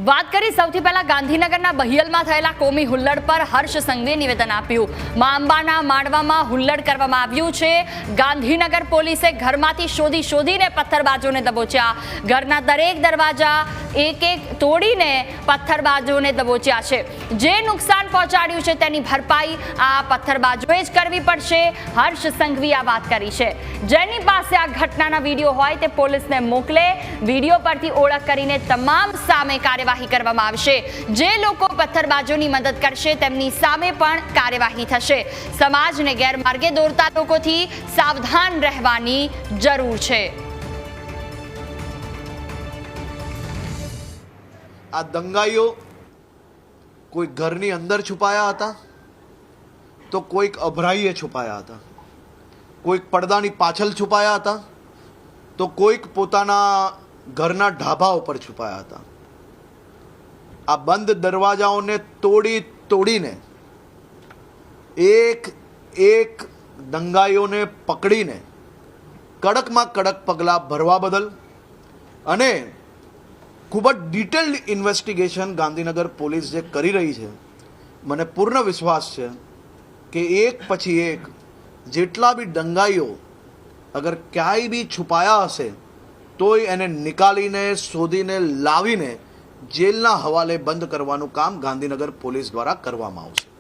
વાત કરી સૌથી પહેલા ગાંધીનગરના બહિયલમાં થયેલા કોમી હુલ્લડ પર હર્ષ સંઘવીએ નિવેદન આપ્યું। મા અંબાના માડવામાં હુલ્લડ કરવામાં આવ્યું છે। ગાંધીનગર પોલીસે ઘરમાંથી શોધીને પથ્થરબાજોને દબોચ્યા। ઘરના દરેક દરવાજા એક તોડીને પથ્થરબાજોને દબોચ્યા છે। જે નુકસાન પહોંચાડ્યું છે તેની ભરપાઈ આ પથ્થરબાજોએ જ કરવી પડશે। હર્ષ સંઘવીએ આ વાત કરી છે। જેની પાસે આ ઘટનાના વિડીયો હોય તે પોલીસને મોકલે। વિડીયો પરથી ઓળખ કરીને તમામ સામે કાર્યવાહી કરવામાં આવશે। જે લોકો પથ્થરબાજોની મદદ કરશે તેમની સામે પણ કાર્યવાહી થશે। સમાજને ગેરમાર્ગે દોરતા લોકોથી સાવધાન રહેવાની જરૂર છે। આ દંગાઈઓ કોઈ ઘરની અંદર છુપાયા હતા તો કોઈક અભરાઈએ છુપાયા હતા, કોઈક પડદાની પાછળ છુપાયા હતા તો કોઈક પોતાના ઘરના ઢાબા ઉપર છુપાયા હતા। આ બંધ દરવાજાઓને તોડીને એક દંગાઈઓને પકડીને કડકમાં કડક પગલાં ભરવા બદલ અને ખૂબ જ ડિટેલ્ડ ઇન્વેસ્ટિગેશન ગાંધીનગર પોલીસ જે કરી રહી છે, મને પૂર્ણ વિશ્વાસ છે કે એક પછી એક જેટલા બી દંગાઈઓ અગર ક્યાંય બી છુપાયા હશે તોય એને નિકાલીને શોધીને લાવીને જેલના હવાલે બંધ કરવાનું કામ ગાંધીનગર પોલીસ દ્વારા કરવામાં આવશે।